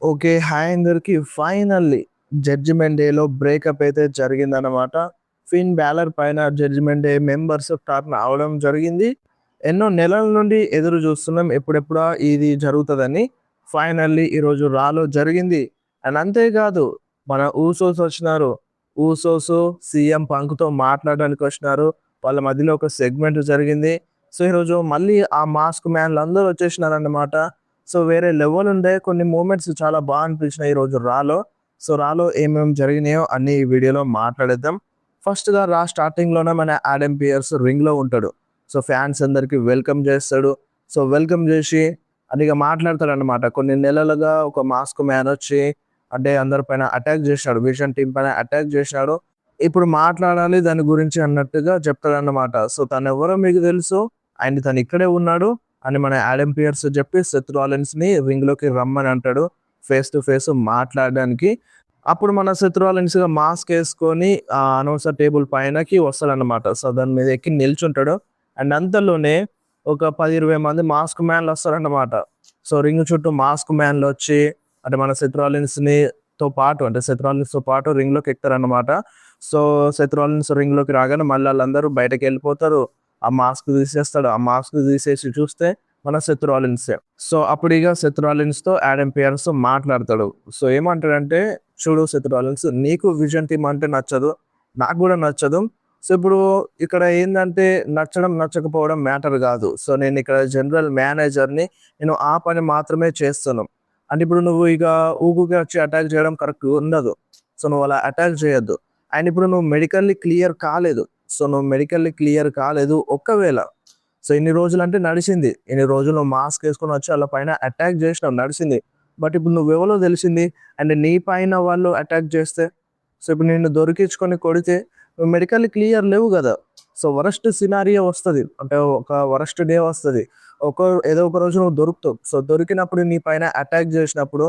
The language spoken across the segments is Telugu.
ఓకే. హాయ్ అందరికి. ఫైనల్లీ జడ్జిమెంట్ డేలో బ్రేకప్ అయితే జరిగిందనమాట. ఫిన్ బ్యాలర్ పైన జడ్జిమెంట్ డే మెంబర్స్ టర్న్ అవ్వడం జరిగింది. ఎన్నో నెలల నుండి ఎదురు చూస్తున్నాం ఎప్పుడెప్పుడా ఇది జరుగుతదని. ఫైనల్లీ ఈరోజు రాలో జరిగింది. అండ్ అంతేకాదు మన ఊసోస్ వచ్చినారు. ఊసోస్ సీఎం పంక్‌తో మాట్లాడడానికి వచ్చినారు. వాళ్ళ మధ్యలో ఒక సెగ్మెంట్ జరిగింది. సో, ఈరోజు మళ్ళీ ఆ మాస్క్ మ్యాన్‌లందరూ వచ్చేసినారన్నమాట. సో, వేరే లెవెల్ ఉండే కొన్ని మూమెంట్స్ చాలా అనిపించినాయి ఈరోజు రాలో. సో, రాలో ఏమేమి జరిగినాయో అన్నీ ఈ వీడియోలో మాట్లాడేద్దాం. ఫస్ట్‌గా స్టార్టింగ్‌లోనే మన ఆడమ్ పియర్స్ రింగ్‌లో ఉంటాడు. సో, ఫ్యాన్స్ అందరికి వెల్కమ్ చేస్తాడు. సో, వెల్కమ్ చేసి ఇగ మాట్లాడతాడన్నమాట. కొన్ని నెలలుగా ఒక మాస్క్ మ్యాన్ వచ్చి అంటే అందరి పైన అటాక్ చేసినాడు. విజన్ టీమ్ పైన అటాక్ చేసినాడు. ఇప్పుడు మాట్లాడాలి దాని గురించి అన్నట్టుగా చెప్తాడన్నమాట. సో, తనెవరో మీకు తెలుసు అండ్ తను ఇక్కడే ఉన్నాడు అని మన ఆడమ్ పియర్స్ చెప్పి సెత్ రాలిన్స్‌ని రింగ్‌లోకి రమ్మని అంటాడు. ఫేస్ టు ఫేస్ మాట్లాడడానికి. అప్పుడు మన సెత్ రాలిన్స్ మాస్క్ ఏసుకొని అనౌన్సర్ టేబుల్ పైనకి వస్తాడన్నమాట. సో, దాని మీద ఎక్కి నిల్చుంటాడు. అండ్ అంతలోనే ఒక 10, 20 మంది మాస్క్ మ్యాన్‌లు వస్తారన్నమాట. సో, రింగ్ చుట్టూ మాస్క్ మ్యాన్‌లొచ్చి అంటే మన సెత్ రాలిన్స్‌తో పాటు రింగ్‌లోకి ఎక్కుతారన్నమాట. సో, సెత్ రాలిన్స్ రింగ్‌లోకి రాగానే మళ్ళీ ఆళ్ళందరూ బయటకెళ్ళిపోతారు. ఆ మాస్క్ తీసేస్తాడు. ఆ మాస్క్ తీసేసి చూస్తే మన సెత్ రాలిన్సే. సో, అప్పుడిగ సెత్ రాలిన్స్‌తో ఆడమ్ పియర్స్ మాట్లాడతాడు. సో, ఏమంటాడంటే, "చూడు సెత్ రాలిన్స్, నీకు విజన్ టీమ్ అంటే నచ్చదు. నాకు గూడా నచ్చదు. సో, ఇప్పుడు ఇక్కడ ఏందంటే నచ్చడం, నచ్చకపోవడం మ్యాటర్ గాదు. సో, నేనిక్కడ జనరల్ మేనేజర్‌ని. నేను ఆ పని మాత్రమే చేస్తాను. అంటే ఇప్పుడు నువ్వు ఊకుకే వచ్చి అటాక్ చేయడం కరెక్ట్ ఉండదు. సో, నువ్వలా అటాక్ చేయొద్దు. అండ్ ఇప్పుడు నువ్వు మెడికల్లీ క్లియర్ కాలేదు. సో, నువ్వు మెడికల్లీ క్లియర్ కాలేదు. ఒకవేళ సో, ఇన్ని రోజులంటే నడిచింది. ఇన్ని రోజులు నువ్వు మాస్క్ ఏసుకొని వచ్చి ఆళ్ళ పైన అటాక్ జేసినావు నడిసింది. బట్ ఇప్పుడు నువ్వెవలో తెలిసింది. అండ్ నీ పైన వాళ్ళు అటాక్ చేస్తే, సో, ఇప్పుడు నిన్ను దొరికించుకొని కొడితే నువ్వు మెడికల్లీ క్లియర్ లేవు గదా! సో, వరస్ట్ సినారియో వస్తది. అంటే ఒక వరస్ట్ డే వస్తది. ఏదో ఒక రోజు నువ్వు దొరుకుతావు. సో, దొరికినప్పుడు నీ పైన అటాక్ జేసినప్పుడు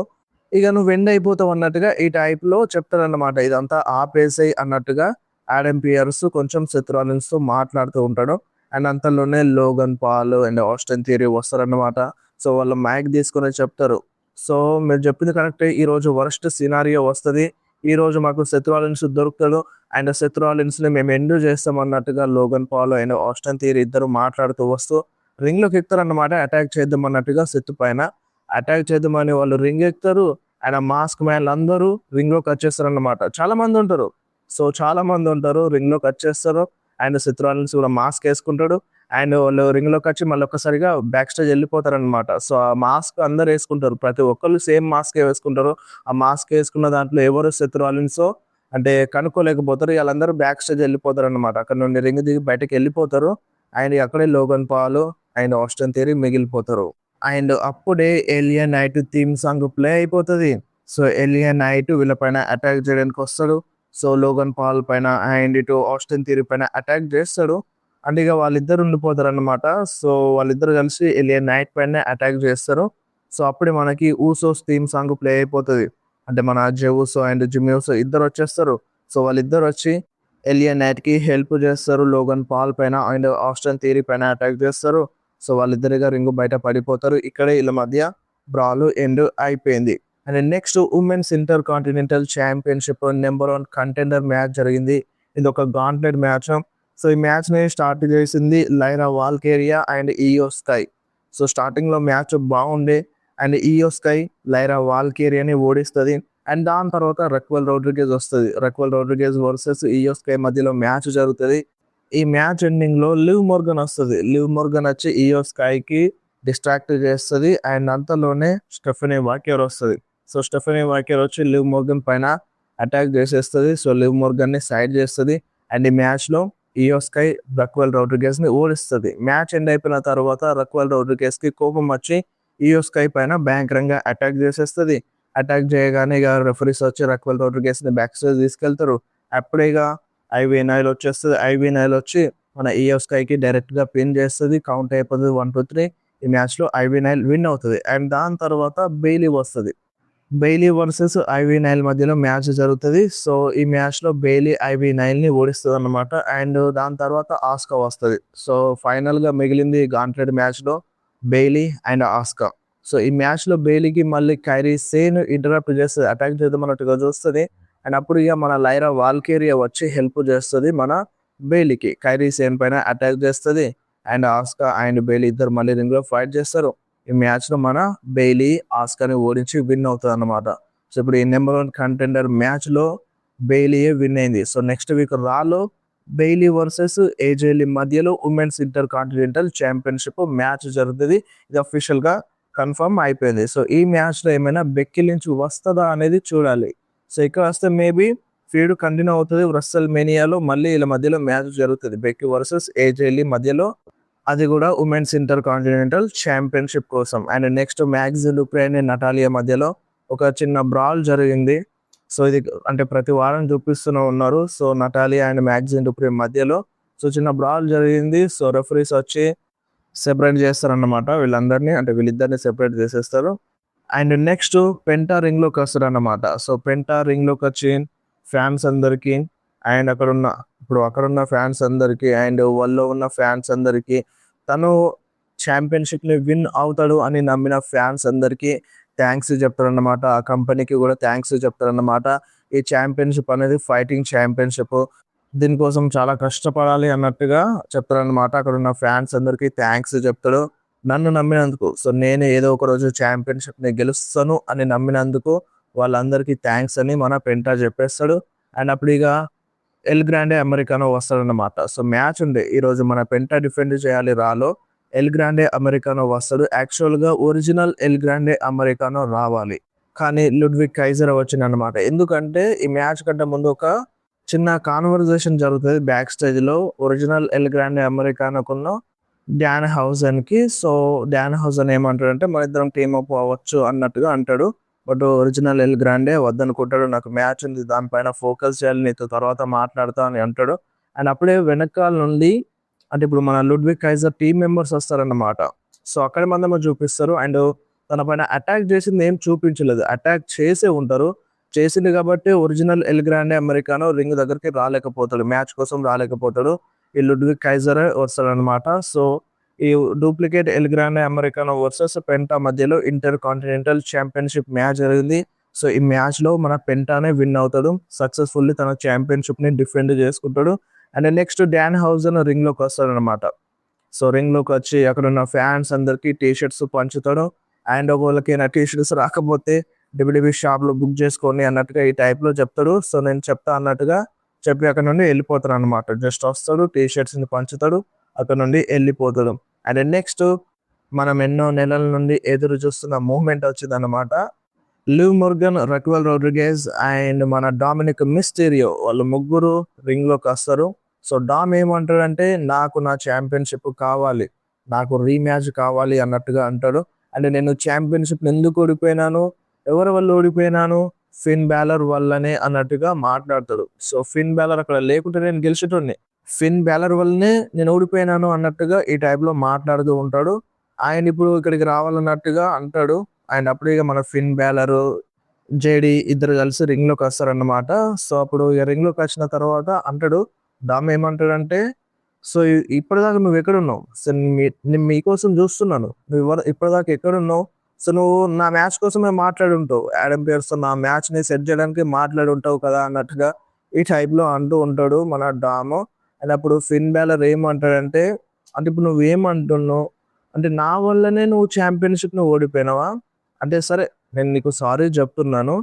ఇగ నువ్వు ఎండ్ అయిపోతావు అన్నట్టుగా ఈ టైప్‌లో చెప్తాడన్నమాట. ఇదంతా ఆపేసేయి అన్నట్టుగా ఆడమ్ పియర్స్ కొంచెం సెత్ రాలిన్స్‌తో మాట్లాడుతూ ఉంటాడు. అండ్ అంతలోనే Logan Paul and Austin Theory వస్తారన్నమాట. సో, వాళ్ళు మైక్ తీసుకొని చెప్తారు. సో, మీరు చెప్పింది కరెక్టే. ఈరోజు వరస్ట్ సినారియో వస్తది. ఈరోజు మాకు సెత్ రాలిన్స్ దొరుకుతాడు. అండ్ సెత్ రాలిన్స్‌ని మేము ఎండ్ చేస్తాం అన్నట్టుగా Logan Paul and Austin Theory ఇద్దరు మాట్లాడుతూ వస్తూ రింగ్‌లోకి ఎక్కుతారన్నమాట. అటాక్ చేద్దాం అన్నట్టుగా సెత్ పైన. అటాక్ చేద్దామని వాళ్ళు రింగ్ ఎక్కుతారు. అండ్ ఆ మాస్క్ మ్యాన్‌లందరూ రింగ్‌లోకి వచ్చేస్తారన్నమాట. చాలా మందుంటారు. సో, చాలా మందుంటారు. రింగ్‌లోకి వచ్చేస్తారు. అండ్ సెత్ రాలిన్స్ కూడా మాస్క్ ఏసుకుంటాడు. అండ్ వాళ్ళు రింగ్‌లోకొచ్చి మళ్ళొక్కసారిగా బ్యాక్ స్టేజ్ ఎళ్ళిపోతారనమాట. సో, ఆ మాస్క్ అందరూ ఏసుకుంటారు. ప్రతి ఒక్కళ్ళు సేమ్ మాస్కే వేసుకుంటారు. ఆ మాస్క్ ఏసుకున్న దాంట్లో ఎవరు సెత్ రాలిన్సో అంటే కనుక్కోలేకపోతారు. ఈళ్ళందరూ బ్యాక్ స్టేజ్ ఎళ్ళిపోతారనమాట. అక్కడ నుండి రింగ్ దిగి బయటకెళ్ళిపోతారు. అండ్ అక్కడే Logan Paul and Austin Theory మిగిలిపోతారు. అండ్ అప్పుడే LA Knight theme song play అయిపోతది. సో, ఏలియన్ నైట్ వీళ్ళ పైన అటాక్ చేయడానికొస్తాడు. సో, లోగన్ పాల్ పైన అండ్ ఇటు ఆస్టిన్ థియరీ పైన అటాక్ చేస్తాడు. అండ్ ఇగ వాళ్ళిద్దరు ఉండిపోతారనమాట. సో, వాళ్ళిద్దరూ కలిసి ఏలియన్ నైట్ పైనే అటాక్ చేస్తారు. సో, అప్పుడే మనకి ఊసోస్ థీమ్ సాంగ్ ప్లే అయిపోతది. అంటే మన Jey Uso and Jimmy Uso ఇద్దరొచ్చేస్తారు. సో, వాళ్ళిద్దరొచ్చి ఏలియన్ నైట్‌కి హెల్ప్ చేస్తారు. లోగన్ పాల్ పైన అండ్ ఆస్టిన్ థియరీ పైన అటాక్ చేస్తారు. సో, వాళ్ళిద్దరిగా రింగ్ బయట పడిపోతారు. ఇక్కడే ఈళ్ళ మధ్య బ్రాల్ ఎండ్ అయిపోయింది. And next women's intercontinental championship number 1 contender match జరిగింది. ఇదొక గాంట్లెట్ మ్యాచ్. సో, ఈ మ్యాచ్‌ని స్టార్ట్ చేసింది లైరా వాల్కేరియా అండ్ ఇయో స్కై. సో, స్టార్టింగ్‌లో మ్యాచ్ బాగుండే అండ్ ఇయో స్కై లైరా వాల్కేరియాని ఓడిస్తది. అండ్ దాని తర్వాత రక్వెల్ రోడ్రిగేజ్ వస్తది. రక్వెల్ రోడ్రిగేజ్ వర్సెస్ ఇయో స్కై మధ్యలో మ్యాచ్ జరుగుతది. ఈ మ్యాచ్ ఎండింగ్‌లో లివ్ మోర్గన్ వస్తది. లివ్ మోర్గన్ వచ్చి ఇయో స్కైకి డిస్ట్రాక్ట్ చేస్తది. అండ్ అంతలోనే స్టెఫనీ వాకియర్ వస్తది. సో, స్టెఫనీ వాకియర్ వచ్చి లివ్ మోర్గన్ పైన అటాక్ చేసేస్తది. సో, లివ్ మోర్గన్‌ని సైడ్ చేస్తది. అండ్ ఈ మ్యాచ్‌లో ఇయో స్కై రక్వెల్ రోడ్రిగేజ్‌ని ఓడిస్తది. మ్యాచ్ ఎండ్ అయిపోయిన తర్వాత రక్వెల్ రోడ్రిగేజ్‌కి కోపం వచ్చి ఇయో స్కై పైన భయంకరంగా అటాక్ చేసేస్తది. అటాక్ చేయగానే ఇగ రెఫరీస్ వచ్చి రక్వెల్ రోడ్రిగేజ్‌ని బ్యాక్ స్టేజ్ తీసుకెళ్తారు. అప్పుడే ఇగ ఐవీ నైల్ వచ్చేస్తది. ఐవీ నైల్ వచ్చి మన ఇయో స్కైకి డైరెక్ట్‌గా పిన్ చేస్తది. కౌంట్ అయిపోతది 1-2-3. ఈ మ్యాచ్‌లో ఐవీ నైల్ విన్ అవుతది. అండ్ దాని తర్వాత బెయిలీ వస్తది. బెయిలీ వర్సెస్ ఐవీ నైల్ మధ్యలో మ్యాచ్ జరుగుతది. సో, ఈ మ్యాచ్‌లో బెయిలీ ఐవీ నైల్‌ని ఓడిస్తదన్నమాట. అండ్ దాని తర్వాత ఆస్కా వస్తది. సో, ఫైనల్‌గా మిగిలింది గాంట్లెట్ మ్యాచ్‌లో బెయిలీ అండ్ ఆస్కా. సో ఈ మ్యాచ్‌లో బెయిలీకి మళ్ళీ కైరీ సేన్ ఇంటరప్ట్ చేస్తది. అటాక్ చేద్దాం అన్నట్టుగా చూస్తది. అండ్ అప్పుడు ఇగ మన లైరా వాల్కేరియా వచ్చి హెల్ప్ చేస్తది మన బెయిలీకి. కైరీ సేన్ పైన అటాక్ చేస్తది. అండ్ ఆస్కా అండ్ బెయిలీ ఇద్దరు మళ్ళీ రింగ్‌లో ఫైట్ చేస్తారు. ఈ మ్యాచ్‌లో మన బెయిలీ ఆస్కాని ఓడించి విన్ అవుతదన్నమాట. సో ఇప్పుడు ఈ నంబర్ 1 కంటెండర్ మ్యాచ్‌లో బెయిలీయే విన్ అయింది. సో నెక్స్ట్ వీక్ రాలో బెయిలీ వర్సెస్ ఏజే లీ మధ్యలో women's intercontinental championship match జరుగుతది. ఇది అఫీషియల్‌గా కన్ఫర్మ్ అయిపోయింది. సో ఈ మ్యాచ్‌లో ఏమైనా బెక్కీ లించ్ వస్తదా అనేది చూడాలి. సో ఇక్కడ వస్తే మేబీ ఫీడ్ కంటిన్యూ అవుతది. రెస్సల్ మేనియాలో మళ్ళీ వీళ్ళ మధ్యలో మ్యాచ్ జరుగుతది. బెక్కీ వర్సెస్ ఏజే లీ మధ్యలో. అది కూడా ఉమెన్స్ ఇంటర్ కాంటినెంటల్ ఛాంపియన్‌షిప్ కోసం. అండ్ నెక్స్ట్ మ్యాగ్స్ లుప్రెన్, నటాలియా మధ్యలో ఒక చిన్న బ్రాల్ జరిగింది. సో ఇది అంటే ప్రతి వారం చూపిస్తూనే ఉన్నారు. సో నటాలియా అండ్ మ్యాగ్స్ లుప్రెన్ మధ్యలో సో చిన్న బ్రాల్ జరిగింది. సో రెఫరీస్ వచ్చి సెపరేట్ చేస్తారన్నమాట వీళ్ళందరినీ. అంటే వీళ్ళిద్దరిని సెపరేట్ చేసేస్తారు. అండ్ నెక్స్ట్ పెంటా రింగ్‌లోకి వస్తాడన్నమాట. సో పెంటా రింగ్‌లోకి వచ్చి ఫ్యాన్స్ అందరికీ అండ్ అక్కడున్న ఫ్యాన్స్ అందరికీ అండ్ వరల్డ్‌లో ఉన్న ఫ్యాన్స్ అందరికీ తను ఛాంపియన్‌షిప్‌ని విన్ అవుతాడు అని నమ్మిన ఫ్యాన్స్ అందరికీ థాంక్స్ చెప్తారన్నమాట. ఆ కంపెనీకి కూడా థాంక్స్ చెప్తారన్నమాట. ఈ ఛాంపియన్‌షిప్ అనేది ఫైటింగ్ ఛాంపియన్‌షిప్. దీనికోసం చాలా కష్టపడాలి అన్నట్టుగా చెప్తారన్నమాట. అక్కడున్న ఫ్యాన్స్ అందరికీ థాంక్స్ చెప్తాడు. నన్ను నమ్మినందుకు. సో నేను ఏదో ఒక రోజు ఛాంపియన్‌షిప్‌ని గెలుస్తాను అని నమ్మినందుకు వాళ్ళందరికీ థాంక్స్ అని మన పెంటా చెప్పేస్తాడు. అండ్ అప్పుడు ఇగ ఎల్ గ్రాండే అమెరికానో వస్తాడన్నమాట. సో మ్యాచ్ ఉంది. ఈరోజు మన పెంటా డిఫెండ్ చేయాలి రాలో. ఎల్ గ్రాండే అమెరికానో వస్తాడు. యాక్చువల్‌గా ఒరిజినల్ ఎల్ గ్రాండే అమెరికానో రావాలి. కానీ లుడ్విగ్ కైజర్ వచ్చిండన్నమాట. ఎందుకంటే ఈ మ్యాచ్ కంటే ముందు ఒక చిన్న కాన్వర్జేషన్ జరుగుతది బ్యాక్ స్టేజ్‌లో. ఒరిజినల్ ఎల్ గ్రాండే అమెరికానోకున్న డాన్ హౌజన్‌కి. సో డాన్ హౌజన్ ఏమంటాడంటే మన ఇద్దరం టీమ్ అప్ అవ్వచ్చు అన్నట్టుగా అంటాడు. బట్ ఒరిజినల్ ఎల్ గ్రాండే వద్దనుకుంటాడు. నాకు మ్యాచ్ ఉంది. దానిపైన ఫోకస్ చేయాలి. నీతో తర్వాత మాట్లాడతా అని అంటాడు. అండ్ అప్పుడే వెనకాల నుండి అంటే ఇప్పుడు మన లుడ్విగ్ కైజర్ టీమ్ మెంబర్స్ వస్తారన్నమాట. సో అక్కడ మందేమో చూపిస్తారు. అండ్ తన పైన అటాక్ చేసింది ఏం చూపించలేదు. అటాక్ చేసే ఉంటారు. చేసింది కాబట్టి original El Grande Americano ring దగ్గరికి రాలేకపోతాడు. మ్యాచ్ కోసం రాలేకపోతాడు. ఈ లుడ్విగ్ కైజరే వస్తాడన్నమాట. సో ఈ duplicate El Grande Americano versus Penta మధ్యలో ఇంటర్ కాంటినెంటల్ ఛాంపియన్‌షిప్ మ్యాచ్ జరిగింది. సో ఈ మ్యాచ్‌లో మన పెంటానే విన్ అవుతాడు. సక్సెస్‌ఫుల్లీ తన ఛాంపియన్‌షిప్‌ని డిఫెండ్ చేసుకుంటాడు. అండ్ నెక్స్ట్ డాన్ హౌజన్ రింగ్‌లోకి వస్తాడన్నమాట. సో రింగ్‌లోకి వచ్చి అక్కడున్న ఫ్యాన్స్ అందరికీ టీ షర్ట్స్ పంచుతాడు. అండ్ ఒకవేళకైనా టీ షర్ట్స్ రాకపోతే డబ్ల్యూడబ్ల్యూఈ షాప్‌లో బుక్ చేసుకోండి అన్నట్టుగా ఈ టైప్‌లో చెప్తాడు. సో నేను చెప్తా అన్నట్టుగా చెప్పి అక్కడ నుండి వెళ్ళిపోతాడన్నమాట. జస్ట్ వస్తాడు, టీ షర్ట్స్‌ని పంచుతాడు, అక్కడ నుండి వెళ్ళిపోతాడు. అండ్ నెక్స్ట్ మనం ఎన్నో నెలల నుండి ఎదురు చూస్తున్న మూవ్‌మెంట్ వచ్చిందన్నమాట. లివ్ మొర్గన్, రక్వెల్ రోడ్రిగేజ్ అండ్ మన డామినిక్ మిస్టీరియో వాళ్ళు ముగ్గురు రింగ్‌లోకి వస్తారు. సో డామ్ ఏమంటాడంటే నాకు నా ఛాంపియన్‌షిప్ కావాలి. నాకు రీమ్యాచ్ కావాలి అన్నట్టుగా అంటాడు. అండ్ నేను ఛాంపియన్‌షిప్‌ని ఎందుకు ఓడిపోయినాను? ఎవరి వల్ల ఓడిపోయినాను? ఫిన్ బాలర్ వల్లనే అన్నట్టుగా మాట్లాడతాడు. సో ఫిన్ బాలర్ అక్కడ లేకుంటే నేను గెలిచేటోడిని. ఫిన్ బాలర్ వల్లనే నేను ఓడిపోయినాను అన్నట్టుగా ఈ టైప్‌లో మాట్లాడుతూ ఉంటాడు. ఆయన ఇప్పుడు ఇక్కడికి రావాలన్నట్టుగా అంటాడు. అండ్ అప్పుడు ఇక మన ఫిన్ బాలరు, జేడీ ఇద్దరు కలిసి రింగ్‌లోకి వస్తారన్నమాట. సో అప్పుడు ఇక రింగ్‌లోకి వచ్చిన తర్వాత అంటాడు. డామ్ ఏమంటాడంటే సో ఇప్పటిదాకా నువ్వెక్కడున్నావు? సో నేను మీకోసం చూస్తున్నాను. ఇప్పటిదాకా ఎక్కడున్నావు? సో నువ్వు నా మ్యాచ్ కోసమే మాట్లాడుంటావు. యాడమ్ పియర్స్‌తో నా మ్యాచ్‌ని సెట్ చేయడానికి మాట్లాడుంటావు కదా! అన్నట్టుగా ఈ టైప్‌లో అంటూ ఉంటాడు మన డాము. అండ్ అప్పుడు ఫిన్ బాలర్ ఏమంటాడంటే, అంటే ఇప్పుడు నువ్వేమంటున్నావు? అంటే నా వల్లనే నువ్వు ఛాంపియన్‌షిప్‌ని ఓడిపోయినావా? అంటే సరే నేను నీకు సారీ చెప్తున్నాను.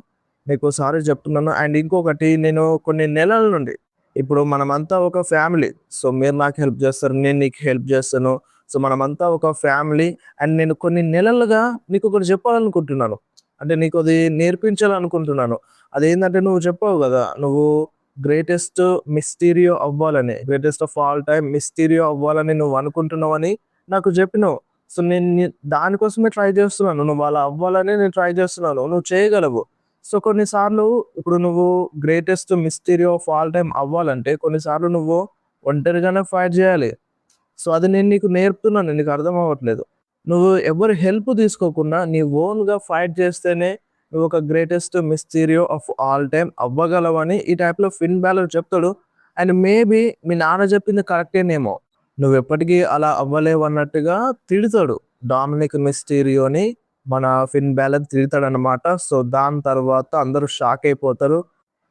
అండ్ ఇంకొకటి నేను కొన్ని నెలల నుండి ఇప్పుడు మనమంతా ఒక ఫ్యామిలీ. సో మీరు నాకు హెల్ప్ చేస్తారు. నేను నీకు హెల్ప్ చేస్తాను. సో మనమంతా ఒక ఫ్యామిలీ. అండ్ నేను కొన్ని నెలలుగా నీకొకటి చెప్పాలనుకుంటున్నాను. అంటే నీకది నేర్పించాలనుకుంటున్నాను. అదేందంటే నువ్వు చెప్పావు గదా! నువ్వు గ్రేటెస్ట్ మిస్టీరియో అవ్వాలని, greatest of all time Mysterio అవ్వాలని నువ్వు అనుకుంటున్నావని నాకు చెప్పినావు. సో నేను దానికోసమే ట్రై చేస్తున్నాను. నువ్వు అలా అవ్వాలని నేను ట్రై చేస్తున్నాను. నువ్వు చేయగలవు. సో కొన్నిసార్లు ఇప్పుడు నువ్వు greatest Mysterio of all time అవ్వాలంటే కొన్నిసార్లు నువ్వు ఒంటరిగానే ఫైట్ చేయాలి. సో అది నేను నీకు నేర్పుతున్నాను. నీకు అర్థం అవ్వట్లేదు. నువ్వు ఎవరి హెల్ప్ తీసుకోకుండా నీ ఓన్‌గా ఫైట్ చేస్తేనే నువ్వు ఒక greatest Mysterio of all time అవ్వగలవని ఈ టైప్‌లో ఫిన్ బాలర్ చెప్తాడు. అండ్ మేబీ మీ నాన్న చెప్పింది కరెక్టేనేమో. నువ్వెప్పటికీ అలా అవ్వలేవు అన్నట్టుగా తిడతాడు డామినిక్ మిస్టీరియోని మన ఫిన్ బ్యాలర్ తిడతాడనమాట. సో దాని తర్వాత అందరూ షాక్ అయిపోతారు.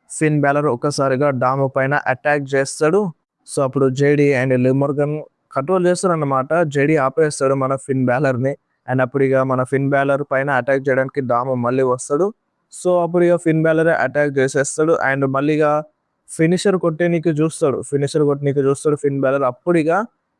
ఫిన్ బ్యాలర్ ఒక్కసారిగా డాము పైన అటాక్ చేస్తాడు. సో అప్పుడు JD and live Morgan control చేస్తారన్నమాట. జేడీ ఆపేస్తాడు మన ఫిన్ బ్యాలర్ని. అండ్ అప్పుడు ఇక మన ఫిన్ బ్యాలర్ పైన అటాక్ చేయడానికి డాము మళ్ళీ వస్తాడు. సో అప్పుడు ఇక ఫిన్ బ్యాలర్ అటాక్ చేసేస్తాడు. అండ్ మళ్ళీగా ఫినిషర్ కొట్టనీకి చూస్తాడు ఫిన్ బ్యాలర్. అప్పుడు ఇక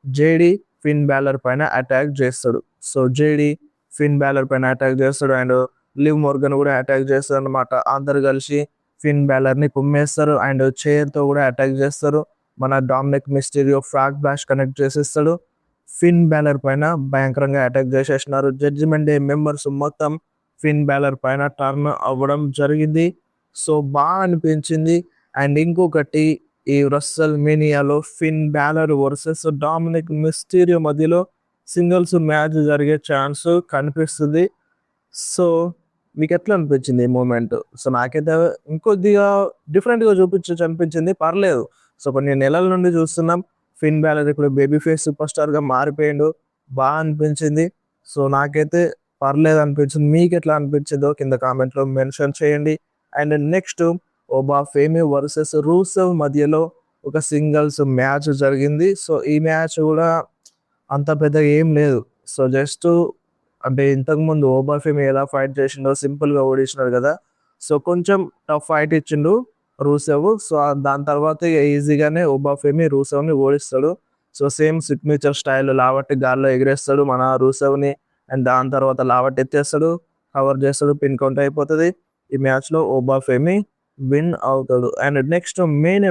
జేడీ ఫిన్ బ్యాలర్ పైన అటాక్ చేస్తాడు. సో జేడీ ఫిన్ బ్యాలర్ పైన అటాక్ చేస్తాడు. అండ్ లివ్ మోర్గన్ కూడా అటాక్ చేస్తాడు అనమాట. అందరు కలిసి ఫిన్ బ్యాలర్ ని కుమ్మేస్తారు. అండ్ చైర్ తో కూడా అటాక్ చేస్తారు. మన డామినిక్ మిస్టీరియో ఫ్రాగ్ బ్లాష్ కనెక్ట్ చేసేస్తాడు. ఫిన్ బ్యాలర్ పైన భయంకరంగా అటాక్ చేసేసినారు. జడ్జిమెంట్ డే మెంబర్స్ మొత్తం ఫిన్ బ్యాలర్ పైన టర్న్ అవ్వడం జరిగింది. సో బాగా అనిపించింది. అండ్ ఇంకొకటి, ఈ రస్సల్ మేనియాలో ఫిన్ బ్యాలర్ వర్సెస్ డామినిక్ మిస్టీరియో మధ్యలో సింగిల్స్ మ్యాచ్ జరిగే ఛాన్స్ కనిపిస్తుంది. సో మీకు ఎట్లా అనిపించింది ఈ మూమెంట్? సో నాకైతే ఇంకొద్దిగా డిఫరెంట్గా చూపించచ్చు అనిపించింది. పర్లేదు. సో కొన్ని నెలల నుండి చూస్తున్నాం ఫిన్ బ్యాలర్ ఇప్పుడు బేబీ ఫేస్ సూపర్ స్టార్గా మారిపోయిండు. బాగా అనిపించింది. సో నాకైతే పర్లేదు అనిపించింది. మీకు ఎట్లా అనిపించిందో కింద కామెంట్లో మెన్షన్ చేయండి. అండ్ నెక్స్ట్ ఓబా ఫేమి వర్సెస్ రూసెవ్ మధ్యలో ఒక సింగిల్స్ మ్యాచ్ జరిగింది. సో ఈ మ్యాచ్ కూడా అంత పెద్దగా ఏం లేదు. సో జస్ట్ అంటే ఇంతకుముందు ఓబా ఫేమి ఎలా ఫైట్ చేసిండో సింపుల్గా ఓడించినాడు కదా. సో కొంచెం టఫ్ ఫైట్ ఇచ్చిండు రూసెవ్. సో దాని తర్వాత ఈజీగానే ఓబా ఫేమి రూసెవ్ని ఓడిస్తాడు. సో సేమ్ సిగ్నేచర్ స్టైల్ లావట్టి గాల్లో ఎగిరేస్తాడు మన రూసెవ్ని. అండ్ దాని తర్వాత లావట్ ఎత్తేస్తాడు, కవర్ చేస్తాడు, పిన్ కౌంట్ అయిపోతుంది. ఈ మ్యాచ్లో ఓబా ఫేమి విన్ అవుతాడు. అండ్ నెక్స్ట్ మెయిన్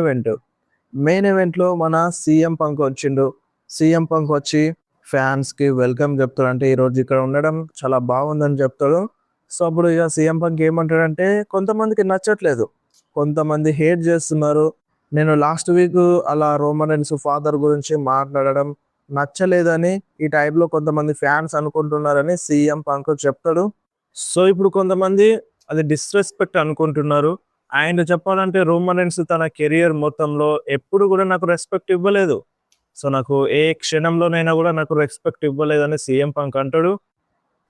ఈవెంట్లో మన సీఎం పంక్ వచ్చిండు. సీఎం పంక్ వచ్చి ఫ్యాన్స్కి వెల్కమ్ చెప్తాడు. అంటే ఈరోజు ఇక్కడ ఉండడం చాలా బాగుందని చెప్తాడు. సో అప్పుడు ఇక సీఎం పంక్ ఏమంటాడంటే, కొంతమందికి నచ్చట్లేదు, కొంతమంది హేట్ చేస్తున్నారు. నేను లాస్ట్ వీక్ అలా రోమన్ రీన్స్ ఫాదర్ గురించి మాట్లాడడం నచ్చలేదని ఈ టైప్లో కొంతమంది ఫ్యాన్స్ అనుకుంటున్నారని సీఎం పంక్ చెప్తాడు. సో ఇప్పుడు కొంతమంది అది డిస్రెస్పెక్ట్ అనుకుంటున్నారు. అండ్ చెప్పాలంటే రోమన్ రీన్స్ తన కెరియర్ మొత్తంలో ఎప్పుడు కూడా నాకు రెస్పెక్ట్ ఇవ్వలేదు. సో నాకు ఏ క్షణంలోనైనా కూడా నాకు రెస్పెక్ట్ ఇవ్వలేదని సీఎం పంక్ అంటాడు.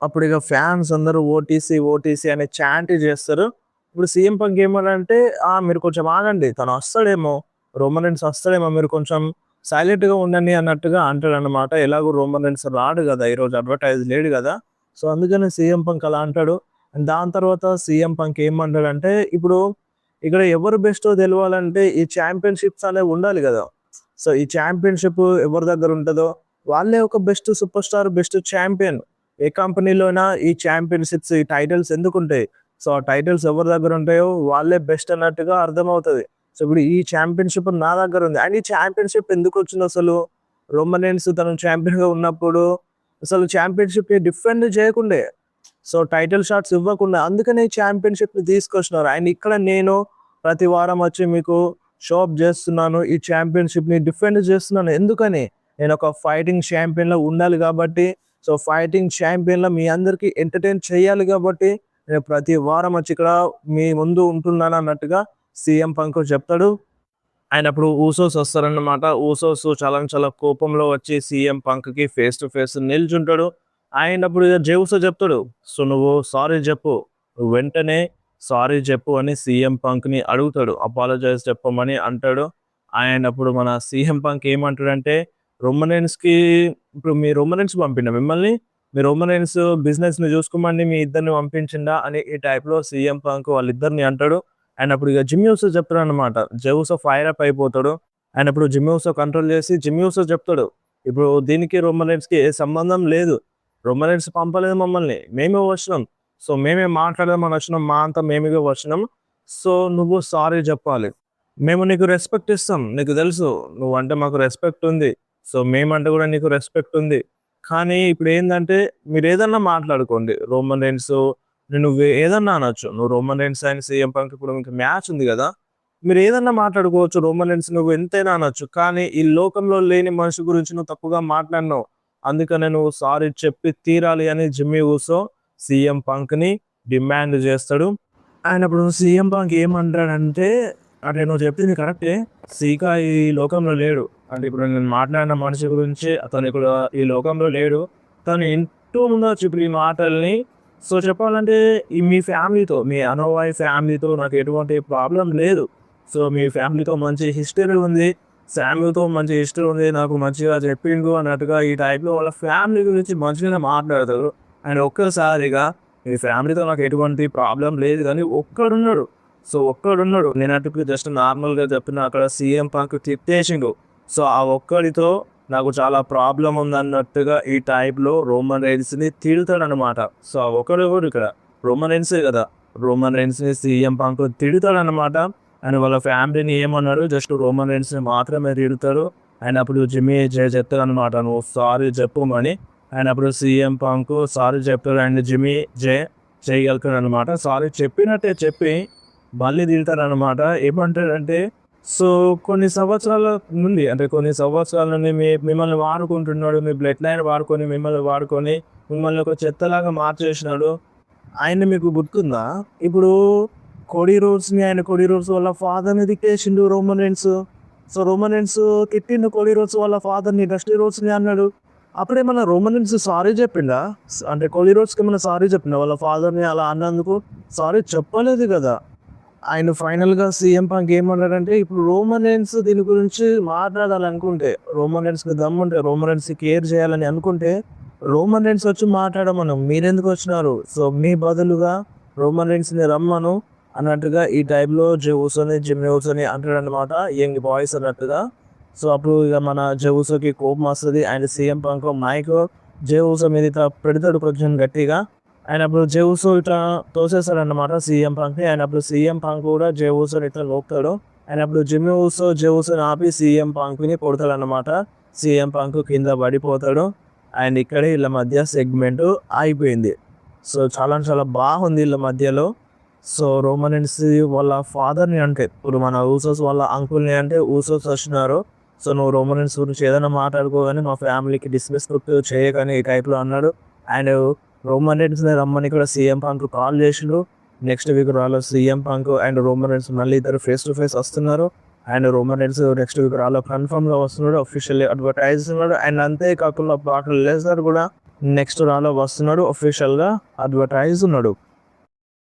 అప్పుడు ఇక ఫ్యాన్స్ అందరూ ఓటీసీ అనే చాంట్ చేస్తారు. ఇప్పుడు సీఎం పంక్ ఏమనంటే, మీరు కొంచెం ఆగండి, తను వస్తాడేమో, రోమన్ రీన్స్ వస్తాడేమో, మీరు కొంచెం సైలెంట్గా ఉండండి అన్నట్టుగా అంటాడు అనమాట. ఎలాగో రోమన్ రీన్స్ రాడు కదా, ఈరోజు అడ్వర్టైజ్ లేడు కదా. సో అందుకని సీఎం పంక్ అలా అంటాడు. అండ్ దాని తర్వాత సీఎం పంక్ ఏమంటాడంటే, ఇప్పుడు ఇక్కడ ఎవరు బెస్టో తెలవాలంటే ఈ ఛాంపియన్షిప్స్ అనేవి ఉండాలి కదా. సో ఈ ఛాంపియన్షిప్ ఎవరి దగ్గర ఉంటుందో వాళ్ళే ఒక best superstar, best champion. ఏ కంపెనీలోనా ఈ ఛాంపియన్షిప్స్, ఈ టైటిల్స్ ఎందుకు ఉంటాయి? సో ఆ టైటిల్స్ ఎవరి దగ్గర ఉంటాయో వాళ్ళే బెస్ట్ అన్నట్టుగా అర్థమవుతుంది. సో ఇప్పుడు ఈ ఛాంపియన్షిప్ నా దగ్గర ఉంది. అండ్ ఈ ఛాంపియన్షిప్ ఎందుకు వచ్చింది అసలు? రోమన్ రీన్స్ తను ఛాంపియన్గా ఉన్నప్పుడు అసలు ఛాంపియన్షిప్ని డిఫెండ్ చేయకుండే, సో టైటిల్ షాట్స్ ఇవ్వకుండా, అందుకనే ఛాంపియన్షిప్ని తీసుకొచ్చినారు. అండ్ ఇక్కడ నేను ప్రతి వారం వచ్చి మీకు షోఅప్ చేస్తున్నాను, ఈ ఛాంపియన్షిప్ని డిఫెండ్ చేస్తున్నాను. ఎందుకని? నేను ఒక ఫైటింగ్ ఛాంపియన్లో ఉండాలి కాబట్టి. సో ఫైటింగ్ ఛాంపియన్లో మీ అందరికీ ఎంటర్టైన్ చేయాలి కాబట్టి నేను ప్రతి వారం వచ్చి ఇక్కడ మీ ముందు ఉంటున్నాను అన్నట్టుగా సీఎం పంక్ చెప్తాడు. ఆయన అప్పుడు ఊసోస్ వస్తారన్నమాట. ఊసోస్ చాలా కోపంలో వచ్చి సీఎం పంక్కి ఫేస్ టు ఫేస్ నిల్చుంటాడు. ఆయన అప్పుడు జేవుసో చెప్తాడు, సో నువ్వు సారీ చెప్పు, వెంటనే సారీ చెప్పు అని సీఎం పంక్ని అడుగుతాడు. అపాలజైజ్ చెప్పమని అంటాడు. ఆయన అప్పుడు మన సీఎం పంక్ ఏమంటాడంటే, రోమన్ రీన్స్కి ఇప్పుడు మీ రోమన్ రీన్స్ పంపిండ మిమ్మల్ని, మీ రోమన్ రీన్స్ బిజినెస్ని చూసుకోమని మీ ఇద్దరిని పంపించిందా అని ఈ టైప్లో సీఎం పంక్ వాళ్ళిద్దరిని అంటాడు. అండ్ అప్పుడు ఇక జిమ్మీ ఊసో చెప్తాడు అనమాట. జేవుసో ఫైర్ అప్ అయిపోతాడు. అండ్ అప్పుడు జిమ్మీ ఊసో కంట్రోల్ చేసి జిమ్మీ ఊసో చెప్తాడు, ఇప్పుడు దీనికి రోమన్ రీన్స్కి ఏ సంబంధం లేదు, రోమన్ రీన్స్ పంపలేదు మమ్మల్ని, మేమే వచ్చినాం, సో మేమే మాట్లాడదామని వచ్చినాం, మా అంతా మేమే వచ్చినాం, సో నువ్వు సారీ చెప్పాలి, మేము నీకు రెస్పెక్ట్ ఇస్తాం, నీకు తెలుసు నువ్వు అంటే మాకు రెస్పెక్ట్ ఉంది, సో మేమంటే కూడా నీకు రెస్పెక్ట్ ఉంది. కానీ ఇప్పుడు ఏంటంటే మీరు ఏదన్నా మాట్లాడుకోండి, రోమన్ రీన్స్ నువ్వు ఏదన్నా అనొచ్చు, నువ్వు Roman Reigns and CM Punk ఇప్పుడు మీకు మ్యాచ్ ఉంది కదా, మీరు ఏదన్నా మాట్లాడుకోవచ్చు, రోమన్ రీన్స్ నువ్వు ఎంతైనా అనొచ్చు, కానీ ఈ లోకంలో లేని మనిషి గురించి నువ్వు తప్పుగా మాట్లాడినావు, అందుకనే నువ్వు సారీ చెప్పి తీరాలి అని జిమ్మీ ఊసో సీఎం పంక్ని డిమాండ్ చేస్తాడు. ఆయన అప్పుడు సీఎం పంక్ ఏమంటాడంటే, అంటే నువ్వు చెప్పింది కరెక్టే, సీకా ఈ లోకంలో లేడు, అంటే ఇప్పుడు నేను మాట్లాడిన మనిషి గురించి అతను ఇప్పుడు ఈ లోకంలో లేడు, తను ఇంటూ ఉండొచ్చు ఇప్పుడు ఈ మాటల్ని, సో చెప్పాలంటే మీ ఫ్యామిలీతో, మీ అనోవాయ్ ఫ్యామిలీతో నాకు ఎటువంటి ప్రాబ్లం లేదు. సో మీ ఫ్యామిలీతో మంచి హిస్టరీ ఉంది. శామ్‌తో మంచి హిస్టరీ ఉంది. నాకు మంచిగా చెప్పిండు అన్నట్టుగా ఈ టైప్‌లో వాళ్ళ ఫ్యామిలీ గురించి మంచిగానే మాట్లాడతారు. అండ్ ఒక్కసారిగా మీ ఫ్యామిలీతో నాకు ఎటువంటి ప్రాబ్లం లేదు గానీ ఒక్కడున్నాడు. సో ఒక్కడున్నాడు. నేనటుకు జస్ట్ నార్మల్‌గా చెప్పిన అక్కడ సీఎం పంక్ తిట్టేసిండు. సో ఆ ఒక్కడితో నాకు చాలా ప్రాబ్లమ్ ఉందన్నట్టుగా ఈ టైప్‌లో రోమన్ రైన్స్‌ని తిడతాడనమాట. సో ఆ ఒక్కడు ఎవరు ఇక్కడ? రోమన్ రైన్సే కదా! రోమన్ రైన్స్‌ని సీఎం పంక్ తిడతాడనమాట. అండ్ వాళ్ళ ఫ్యామిలీని ఏమన్నాడు, జస్ట్ రోమన్ రైన్స్‌ని మాత్రమే తిడతాడు. అండ్ అప్పుడు జిమ్మీ జే చెప్తాడనమాట, నువ్వు సారీ చెప్పమని. అండ్ అప్పుడు సీఎం పంక్ సారీ చెప్తాడు. అండ్ జిమ్మీ జే చేయగలుగుతాడనమాట. సారీ చెప్పినట్టే చెప్పి మళ్ళీ తిడతాడనమాట. ఏమంటాడంటే, సో కొన్ని సంవత్సరాల నుండి అంటే కొన్ని సంవత్సరాల నుండి మిమ్మల్ని వాడుకుంటున్నాడు. మీ బ్లడ్ లైన్ వాడుకొని మిమ్మల్ని ఒక చెత్తలాగా మార్చేసినాడు. ఆయన్ని మీకు గుర్తుందా? ఇప్పుడు కోడీ రోడ్స్ వాళ్ళ ఫాదర్‌ని తిట్టేసిండు Roman Reigns. So Roman Reigns తిట్టిండు కోడీ రోడ్స్ వాళ్ళ ఫాదర్‌ని, డస్టీ రోడ్స్‌ని అన్నాడు. అప్పుడేమన్నా రోమన్ రైన్స్ సారీ చెప్పిండా? అంటే కోడీ రోడ్స్‌కి ఏమన్నా సారీ చెప్పిండా వాళ్ళ ఫాదర్‌ని అలా అన్నందుకు? సారీ చెప్పలేదు కదా! ఆయన ఫైనల్‌గా సీఎం పంక్ ఏమన్నాడంటే, ఇప్పుడు రోమన్ రైన్స్ దీని గురించి మాట్లాడాలనుకుంటే, రోమన్ రైన్స్‌కి దమ్ముంటే, రోమన్ రైన్స్‌కి కేర్ చేయాలని అనుకుంటే, రోమన్ రైన్స్ వచ్చి మాట్లాడమను. మీరెందుకు వచ్చినారు? సో మీ బదులుగా రోమన్ రైన్స్‌ని రమ్మను అన్నట్టుగా ఈ టైప్‌లో జిమ్మీ ఊసోని అంటాడనమాట. యంగ్ బాయ్స్ అన్నట్టుగా. సో అప్పుడు ఇక మన జే కోపం వస్తది. అండ్ సీఎం పంక్ మైక్ జే ఊసో మీద ఇట్లా పెడతాడు కొంచెం గట్టిగా. అండ్ అప్పుడు జే ఊసో ఇట్లా తోసేస్తాడన్నమాట సీఎం పంక్‌ని. అండ్ అప్పుడు సీఎం పంక్ కూడా జే ఊసోని ఇట్లా నూపుతాడు. అండ్ అప్పుడు జిమ్మీ ఊసో జే ఊసోని ఆపి సీఎం పంక్‌ని కొడతాడన్నమాట. సీఎం పంక్ కింద పడిపోతాడు. అండ్ ఇక్కడే వీళ్ళ మధ్య సెగ్మెంట్ అయిపోయింది. సో చాలా చాలా బాగుంది వీళ్ళ మధ్యలో. సో రోమన్ రైన్స్ వాళ్ళ ఫాదర్‌ని అంటే ఇప్పుడు మన ఊసోస్ వాళ్ళ అంకుల్‌ని అంటే ఊసోస్ వచ్చినారు. సో నువ్వు రోమన్ రైన్స్ గురించి ఏదైనా మాట్లాడుకో గానీ మా ఫ్యామిలీకి డిస్‌రెస్పెక్ట్ చేయకని ఈ టైప్‌లో అన్నాడు. అండ్ రోమన్ రైన్స్‌ని రమ్మని కూడా సీఎం పంక్ కాల్ చేసిండు. నెక్స్ట్ వీక్ రాలో CM Punk and Roman Reigns మళ్ళీ ఇద్దరు ఫేస్ టు ఫేస్ వస్తున్నారు. And Roman Reigns next week రాలో కన్ఫర్మ్‌గా వస్తున్నాడు. అఫీషియల్లీ అడ్వర్టైజ్ చేస్తున్నాడు. అండ్ అంతే కాకుండా బ్రాక్ లెస్నర్ కూడా నెక్స్ట్ రాలో వస్తున్నాడు. అఫీషియల్‌గా అడ్వర్టైజ్ ఉన్నాడు.